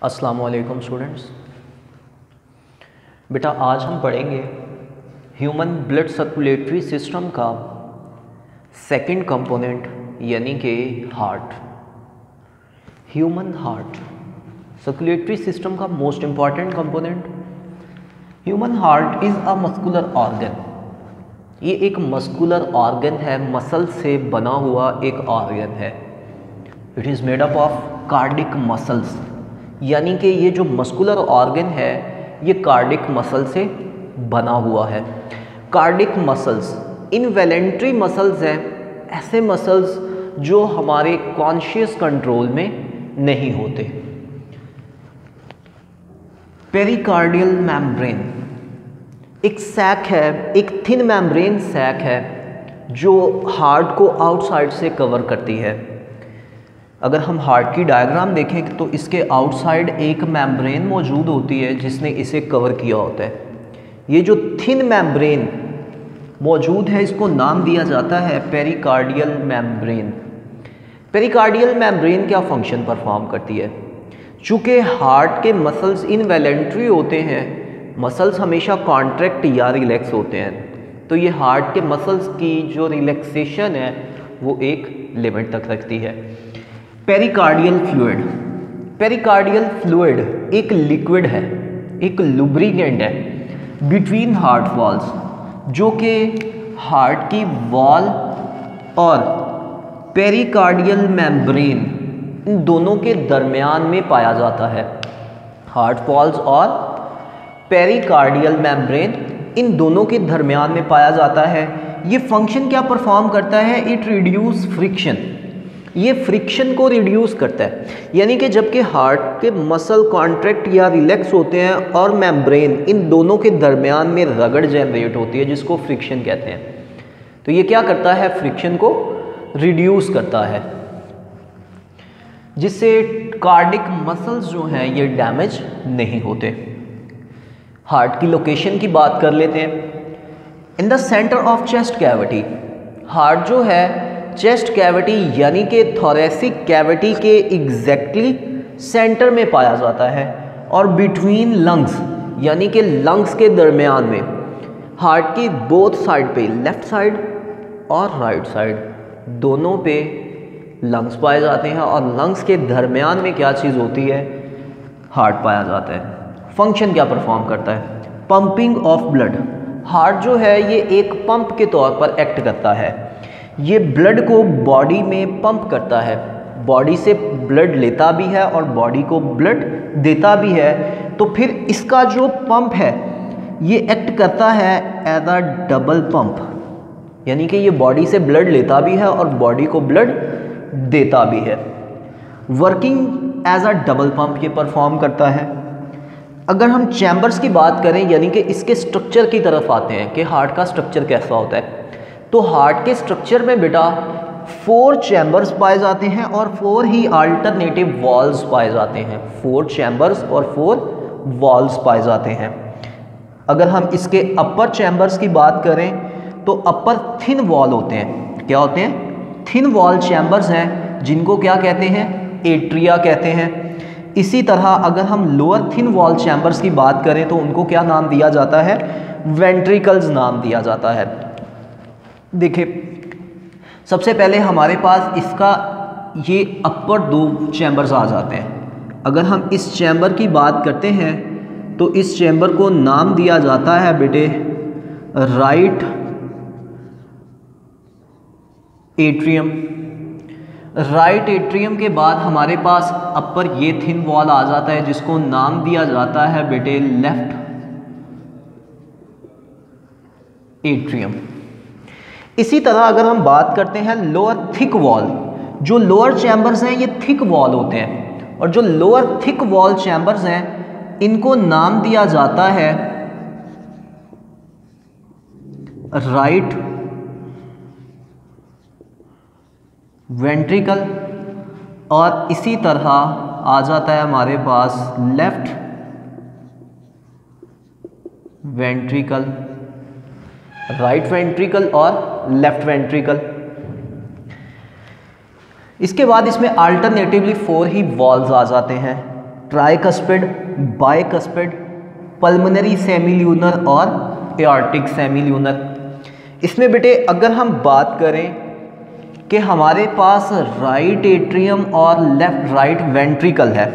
अस्सलाम वालेकुम स्टूडेंट्स। बेटा आज हम पढ़ेंगे ह्यूमन ब्लड सर्कुलेटरी सिस्टम का सेकंड कंपोनेंट यानी कि heart. Human heart circulatory system का most important component. Human heart is a muscular organ. ये एक मस्कुलर ऑर्गन है, मसल से बना हुआ एक ऑर्गन है। It is made up of cardiac muscles, यानी कि ये जो मस्कुलर ऑर्गन है ये कार्डिक मसल से बना हुआ है। कार्डिक मसल्स इनवॉलंटरी मसल्स हैं, ऐसे मसल्स जो हमारे कॉन्शियस कंट्रोल में नहीं होते। पेरिकार्डियल मेम्ब्रेन एक सैक है, एक थिन मेम्ब्रेन सैक है जो हार्ट को आउटसाइड से कवर करती है। अगर हम हार्ट की डायग्राम देखें तो इसके आउटसाइड एक मेम्ब्रेन मौजूद होती है जिसने इसे कवर किया होता है। ये जो थिन मेम्ब्रेन मौजूद है इसको नाम दिया जाता है पेरिकार्डियल मेम्ब्रेन। पेरिकार्डियल मेम्ब्रेन क्या फंक्शन परफॉर्म करती है? चूँकि हार्ट के मसल्स इनवॉलंटरी होते हैं, मसल्स हमेशा कॉन्ट्रैक्ट या रिलैक्स होते हैं, तो ये हार्ट के मसल्स की जो रिलैक्सेशन है वो एक लिमिट तक रखती है। पेरिकार्डियल फ्लूइड, पेरिकार्डियल फ्लूइड एक लिक्विड है, एक लुब्रिकेंट है बिटवीन हार्ट वॉल्स, जो कि हार्ट की वॉल और पेरिकार्डियल मेम्ब्रेन इन दोनों के दरमियान में पाया जाता है। हार्ट वॉल्स और पेरिकार्डियल मेम्ब्रेन इन दोनों के दरमियान में पाया जाता है। ये फंक्शन क्या परफॉर्म करता है? इट रिड्यूस फ्रिक्शन, ये फ्रिक्शन को रिड्यूस करता है। यानी कि जबकि हार्ट के मसल कॉन्ट्रैक्ट या रिलैक्स होते हैं और मेम्ब्रेन, इन दोनों के दरमियान में रगड़ जनरेट होती है जिसको फ्रिक्शन कहते हैं। तो ये क्या करता है? फ्रिक्शन को रिड्यूस करता है, जिससे कार्डिक मसल्स जो हैं ये डैमेज नहीं होते। हार्ट की लोकेशन की बात कर लेते हैं। In the centre of chest cavity, heart जो है चेस्ट कैविटी यानी कि थोरेसिक कैविटी के एग्जैक्टली सेंटर में पाया जाता है, और बिटवीन लंग्स यानी कि लंग्स के दरमियान में, हार्ट की बोथ साइड पे, लेफ्ट साइड और राइट साइड दोनों पे लंग्स पाए जाते हैं, और लंग्स के दरमियान में क्या चीज़ होती है? हार्ट पाया जाता है। फंक्शन क्या परफॉर्म करता है? Pumping of blood. हार्ट जो है ये एक पंप के तौर पर एक्ट करता है। ये ब्लड को बॉडी में पंप करता है, बॉडी से ब्लड लेता भी है और बॉडी को ब्लड देता भी है। तो फिर इसका जो पंप है ये एक्ट करता है एज अ डबल पंप, यानी कि ये बॉडी से ब्लड लेता भी है और बॉडी को ब्लड देता भी है। Working as a double pump ये परफॉर्म करता है। अगर हम चैम्बर्स की बात करें, यानी कि इसके स्ट्रक्चर की तरफ आते हैं कि हार्ट का स्ट्रक्चर कैसा होता है, तो हार्ट के स्ट्रक्चर में बेटा 4 चैम्बर्स पाए जाते हैं और 4 ही अल्टरनेटिव वॉल्स पाए जाते हैं। 4 चैम्बर्स और 4 वॉल्स पाए जाते हैं। अगर हम इसके अपर चैम्बर्स की बात करें तो अपर थिन वॉल होते हैं। क्या होते हैं? थिन वॉल चैम्बर्स हैं, जिनको क्या कहते हैं? एट्रिया कहते हैं। इसी तरह अगर हम लोअर थिन वॉल चैम्बर्स की बात करें तो उनको क्या नाम दिया जाता है? वेंट्रिकल्स नाम दिया जाता है। देखिए, सबसे पहले हमारे पास इसका ये अपर 2 चैम्बर्स आ जाते हैं। अगर हम इस चैम्बर की बात करते हैं तो इस चैम्बर को नाम दिया जाता है बेटे राइट एट्रियम। राइट एट्रियम के बाद हमारे पास अपर ये थिन वॉल आ जाता है जिसको नाम दिया जाता है बेटे लेफ्ट एट्रियम। इसी तरह अगर हम बात करते हैं लोअर थिक वॉल, जो लोअर चैम्बर्स हैं ये थिक वॉल होते हैं, और जो लोअर थिक वॉल चैम्बर्स हैं इनको नाम दिया जाता है राइट वेंट्रिकल, और इसी तरह आ जाता है हमारे पास लेफ्ट वेंट्रिकल, राइट वेंट्रिकल और लेफ्ट वेंट्रिकल। इसके बाद इसमें अल्टरनेटिवली 4 ही वॉल्स आ जाते हैं। ट्राइकस्पिड, बाइकस्पिड, पल्मोनरी सेमील्यूनर और एओर्टिक सेमील्यूनर। इसमें बेटे अगर हम बात करें कि हमारे पास राइट एट्रियम और लेफ्ट राइट वेंट्रिकल है,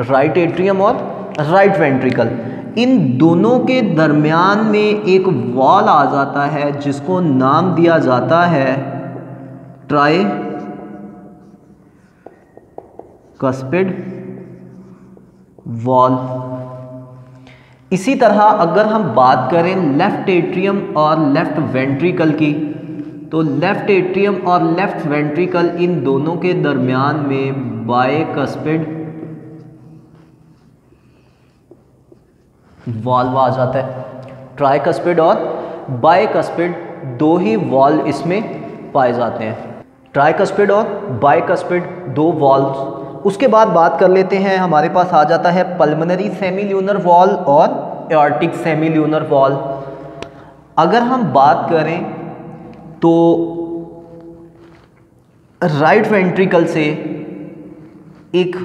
राइट एट्रियम और राइट वेंट्रिकल, इन दोनों के दरमियान में एक वॉल आ जाता है जिसको नाम दिया जाता है ट्राइकस्पिड वॉल। इसी तरह अगर हम बात करें लेफ्ट एट्रियम और लेफ्ट वेंट्रिकल की, तो लेफ्ट एट्रियम और लेफ्ट वेंट्रिकल इन दोनों के दरमियान में बाइकस्पिड वॉल्व आ जाता है। ट्राइकस्पिड और बाइकस्पिड दो ही वॉल्व इसमें पाए जाते हैं, ट्राइकस्पिड और बाइकस्पिड दो वॉल्व। उसके बाद बात कर लेते हैं, हमारे पास आ जाता है पल्मोनरी सेमील्यूनर वॉल और एओर्टिक सेमील्यूनर वॉल। अगर हम बात करें तो राइट वेंट्रिकल से एक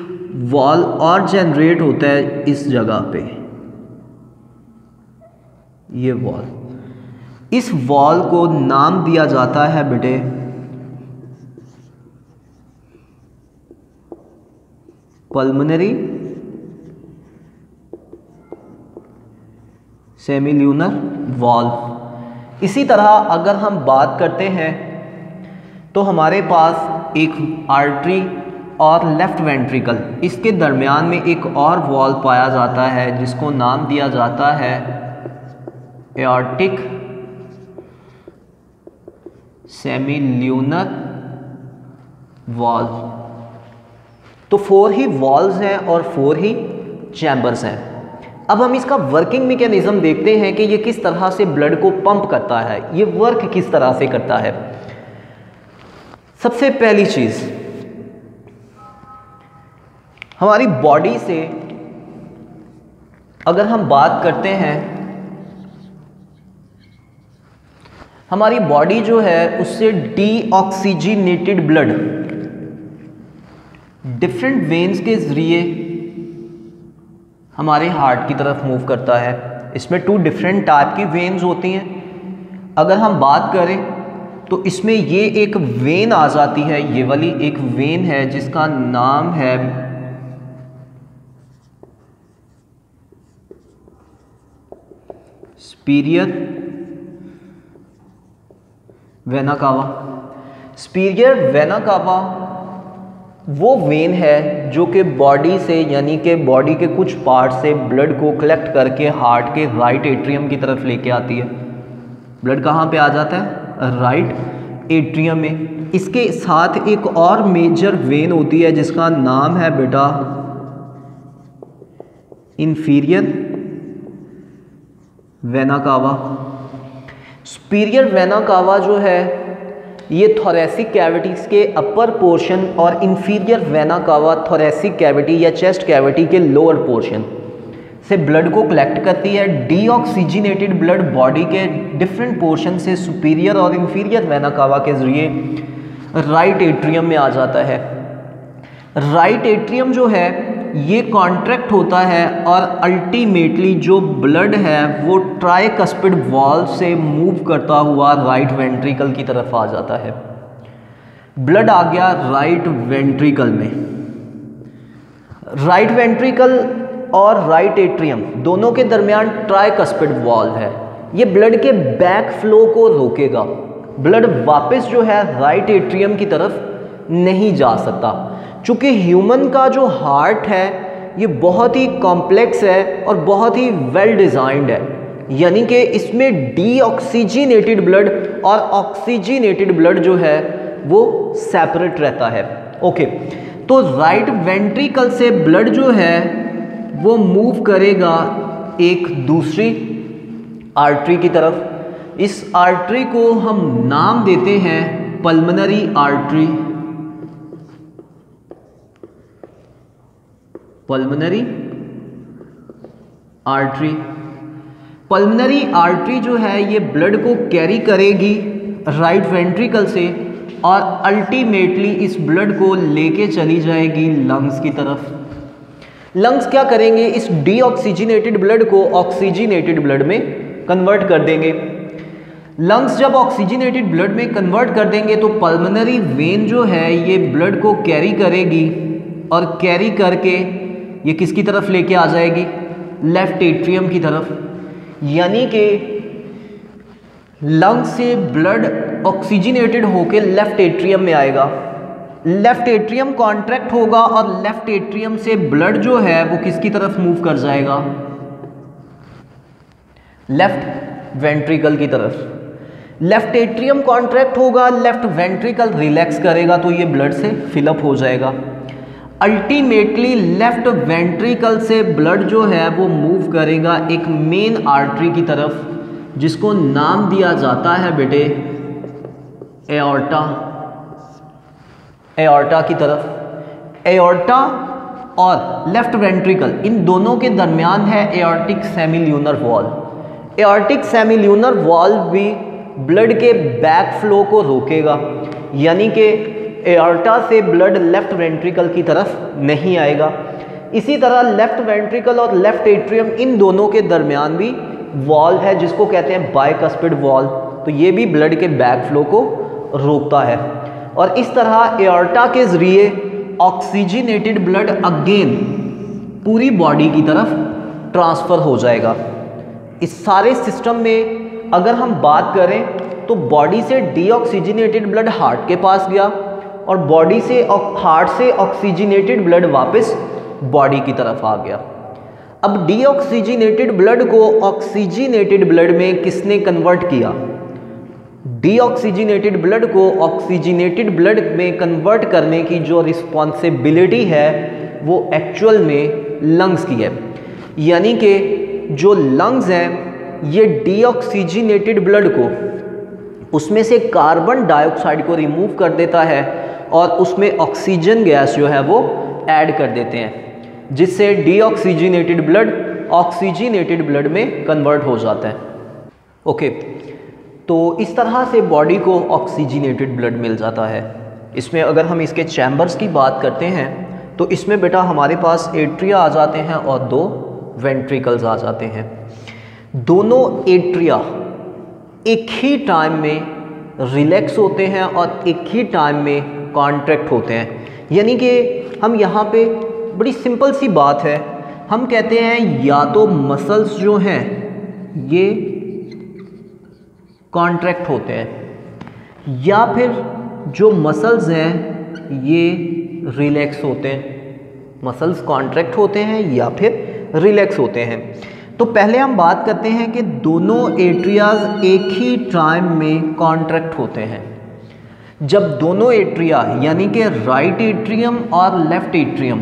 वॉल और जनरेट होता है इस जगह पे, ये वॉल, इस वॉल को नाम दिया जाता है बेटे पल्मोनरी सेमील्यूनर वॉल्व। इसी तरह अगर हम बात करते हैं तो हमारे पास एक आर्टरी और लेफ्ट वेंट्रिकल, इसके दरमियान में एक और वॉल्व पाया जाता है जिसको नाम दिया जाता है एओर्टिक सेमील्यूनर वॉल्व। तो 4 ही वॉल्व्स हैं और 4 ही चैम्बर्स हैं। अब हम इसका वर्किंग मैकेनिज्म देखते हैं कि ये किस तरह से ब्लड को पंप करता है, ये वर्क किस तरह से करता है। सबसे पहली चीज, हमारी बॉडी से अगर हम बात करते हैं, हमारी बॉडी जो है उससे डीऑक्सीजनेटेड ब्लड डिफरेंट वेन्स के ज़रिए हमारे हार्ट की तरफ मूव करता है। इसमें 2 डिफरेंट टाइप की वेन्स होती हैं। अगर हम बात करें तो इसमें ये एक वेन आ जाती है, ये वाली एक वेन है जिसका नाम है superior vena cava. Superior vena cava वो वेन है जो कि बॉडी से, यानी कि बॉडी के कुछ पार्ट से ब्लड को कलेक्ट करके हार्ट के राइट एट्रियम की तरफ लेके आती है। ब्लड कहाँ पे आ जाता है? राइट एट्रियम में। इसके साथ एक और मेजर वेन होती है जिसका नाम है बेटा inferior vena cava. Superior vena cava जो है ये थोरेसिक कैविटीज़ के अपर पोर्शन और inferior vena cava thoracic cavity या चेस्ट कैविटी के लोअर पोर्शन से ब्लड को कलेक्ट करती है। डीऑक्सीजनेटेड ब्लड बॉडी के डिफरेंट पोर्शन से सुपीरियर और इंफीरियर वेना कावा के ज़रिए राइट एट्रियम में आ जाता है। राइट एट्रियम जो है ये कॉन्ट्रैक्ट होता है और अल्टीमेटली जो ब्लड है वो ट्राइकस्पिड वॉल्व से मूव करता हुआ राइट वेंट्रिकल की तरफ आ जाता है। ब्लड आ गया राइट वेंट्रिकल में। राइट वेंट्रिकल और राइट एट्रियम दोनों के दरमियान ट्राइकस्पिड वॉल्व है, ये ब्लड के बैक फ्लो को रोकेगा। ब्लड वापस जो है राइट एट्रियम की तरफ नहीं जा सकता। चूँकि ह्यूमन का जो हार्ट है ये बहुत ही कॉम्प्लेक्स है और बहुत ही वेल डिज़ाइंड है, यानी कि इसमें डीऑक्सीजनेटेड ब्लड और ऑक्सीजनेटेड ब्लड जो है वो सेपरेट रहता है। ओके, तो राइट वेंट्रिकल से ब्लड जो है वो मूव करेगा एक दूसरी आर्टरी की तरफ। इस आर्टरी को हम नाम देते हैं pulmonary artery. Pulmonary artery, pulmonary artery जो है ये ब्लड को कैरी करेगी राइट वेंट्रिकल से और अल्टीमेटली इस ब्लड को लेके चली जाएगी लंग्स की तरफ। लंग्स क्या करेंगे, इस डीऑक्सीजनेटेड ब्लड को ऑक्सीजनेटेड ब्लड में कन्वर्ट कर देंगे। लंग्स जब ऑक्सीजनेटेड ब्लड में कन्वर्ट कर देंगे तो पल्मोनरी वेन जो है ये ब्लड को कैरी करेगी और कैरी करके ये किसकी तरफ लेके आ जाएगी, लेफ्ट एट्रियम की तरफ। यानी कि लंग से ब्लड ऑक्सीजनेटेड होके लेफ्ट एट्रियम में आएगा, लेफ्ट एट्रियम कॉन्ट्रैक्ट होगा और लेफ्ट एट्रियम से ब्लड जो है वो किसकी तरफ मूव कर जाएगा, लेफ्ट वेंट्रिकल की तरफ। लेफ्ट एट्रियम कॉन्ट्रैक्ट होगा, लेफ्ट वेंट्रिकल रिलैक्स करेगा तो ये ब्लड से फिलअप हो जाएगा। अल्टीमेटली लेफ्ट वेंट्रिकल से ब्लड जो है वो मूव करेगा एक मेन आर्टरी की तरफ, जिसको नाम दिया जाता है बेटे एओर्टा, एओर्टा की तरफ। एओर्टा और लेफ्ट वेंट्रिकल इन दोनों के दरमियान है aortic semilunar valve. Aortic semilunar valve भी ब्लड के बैक फ्लो को रोकेगा, यानी कि एओर्टा से ब्लड लेफ्ट वेंट्रिकल की तरफ नहीं आएगा। इसी तरह लेफ्ट वेंट्रिकल और लेफ्ट एट्रियम इन दोनों के दरमियान भी वॉल्व है जिसको कहते हैं बाइकस्पिड वॉल्व, तो ये भी ब्लड के बैक फ्लो को रोकता है। और इस तरह एओर्टा के ज़रिए ऑक्सीजनेटेड ब्लड अगेन पूरी बॉडी की तरफ ट्रांसफ़र हो जाएगा। इस सारे सिस्टम में अगर हम बात करें तो बॉडी से डीऑक्सीजनेटेड ब्लड हार्ट के पास गया और बॉडी से हार्ट से ऑक्सीजनेटेड ब्लड वापस बॉडी की तरफ आ गया। अब डीऑक्सीजनेटेड ब्लड को ऑक्सीजनेटेड ब्लड में किसने कन्वर्ट किया, डीऑक्सीजनेटेड ब्लड को ऑक्सीजनेटेड ब्लड में कन्वर्ट करने की जो रिस्पॉन्सिबिलिटी है वो एक्चुअल में लंग्स की है। यानी कि जो लंग्स हैं ये डीऑक्सीजनेटेड ब्लड को उसमें से कार्बन डाइऑक्साइड को रिमूव कर देता है और उसमें ऑक्सीजन गैस जो है वो ऐड कर देते हैं, जिससे डीऑक्सीजनेटेड ब्लड ऑक्सीजनेटेड ब्लड में कन्वर्ट हो जाता है। ओके, तो इस तरह से बॉडी को ऑक्सीजनेटेड ब्लड मिल जाता है। इसमें अगर हम इसके चैम्बर्स की बात करते हैं तो इसमें बेटा हमारे पास एट्रिया आ जाते हैं और 2 वेंट्रिकल्स आ जाते हैं। दोनों एट्रिया एक ही टाइम में रिलैक्स होते हैं और एक ही टाइम में कॉन्ट्रैक्ट होते हैं। यानी कि हम यहाँ पे बड़ी सिंपल सी बात है, हम कहते हैं या तो मसल्स जो हैं ये कॉन्ट्रैक्ट होते हैं या फिर जो मसल्स हैं ये रिलैक्स होते हैं। मसल्स कॉन्ट्रैक्ट होते हैं या फिर रिलैक्स होते हैं। तो पहले हम बात करते हैं कि दोनों एट्रियाज एक ही टाइम में कॉन्ट्रैक्ट होते हैं। जब दोनों एट्रिया यानी कि राइट एट्रियम और लेफ्ट एट्रियम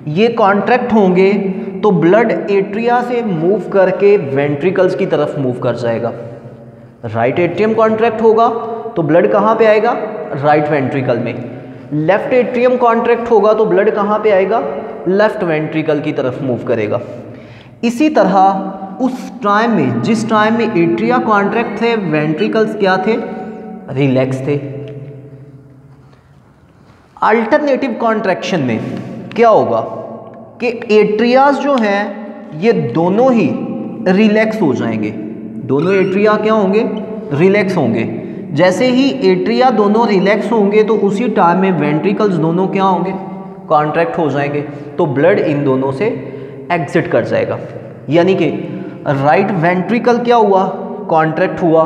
ये कॉन्ट्रैक्ट होंगे तो ब्लड एट्रिया से मूव करके वेंट्रिकल्स की तरफ मूव कर जाएगा। राइट एट्रियम कॉन्ट्रैक्ट होगा तो ब्लड कहाँ पे आएगा, राइट वेंट्रिकल में। लेफ्ट एट्रियम कॉन्ट्रैक्ट होगा तो ब्लड कहाँ पे आएगा, लेफ्ट वेंट्रिकल की तरफ मूव करेगा। इसी तरह उस टाइम में जिस टाइम में एट्रिया कॉन्ट्रैक्ट थे वेंट्रिकल्स क्या थे, रिलैक्स थे। अल्टरनेटिव कॉन्ट्रैक्शन में क्या होगा कि एट्रियाज जो हैं ये दोनों ही रिलैक्स हो जाएंगे। दोनों एट्रिया क्या होंगे, रिलैक्स होंगे। जैसे ही एट्रिया दोनों रिलैक्स होंगे तो उसी टाइम में वेंट्रिकल्स दोनों क्या होंगे, कॉन्ट्रैक्ट हो जाएंगे, तो ब्लड इन दोनों से एग्जिट कर जाएगा। यानी कि राइट वेंट्रिकल क्या हुआ, कॉन्ट्रैक्ट हुआ।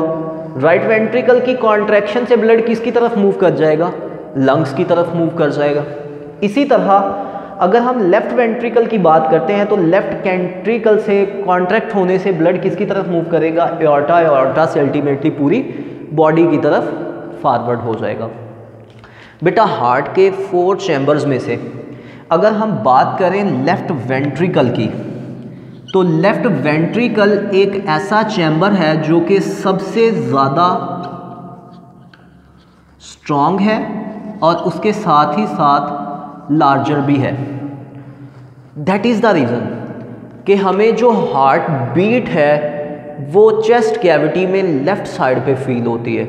राइट वेंट्रिकल की कॉन्ट्रैक्शन से ब्लड किसकी तरफ मूव कर जाएगा, लंग्स की तरफ मूव कर जाएगा। इसी तरह अगर हम लेफ्ट वेंट्रिकल की बात करते हैं तो लेफ्ट वेंट्रिकल से कॉन्ट्रैक्ट होने से ब्लड किसकी तरफ मूव करेगा, एओर्टा, एओर्टा से अल्टीमेटली पूरी बॉडी की तरफ फॉरवर्ड हो जाएगा। बेटा हार्ट के 4 चैम्बर्स में से अगर हम बात करें लेफ्ट वेंट्रिकल की तो लेफ्ट वेंट्रिकल एक ऐसा चैम्बर है जो कि सबसे ज़्यादा स्ट्रॉन्ग है और उसके साथ ही साथ लार्जर भी है। दैट इज़ द रीज़न कि हमें जो हार्ट बीट है वो चेस्ट कैविटी में लेफ़्ट साइड पे फील होती है,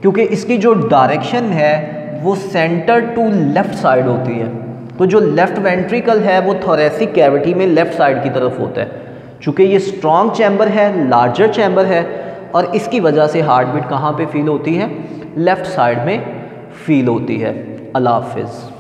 क्योंकि इसकी जो डायरेक्शन है वो सेंटर टू लेफ़्ट साइड होती है। तो जो लेफ़्ट वेंट्रिकल है वो थोरेसिक कैविटी में लेफ़्ट साइड की तरफ होता है। चूँकि ये स्ट्रॉन्ग चैम्बर है, लार्जर चैम्बर है, और इसकी वजह से हार्ट बीट कहाँ पे फील होती है? लेफ़्ट साइड में फील होती है। अल्लाह हाफ़िज़।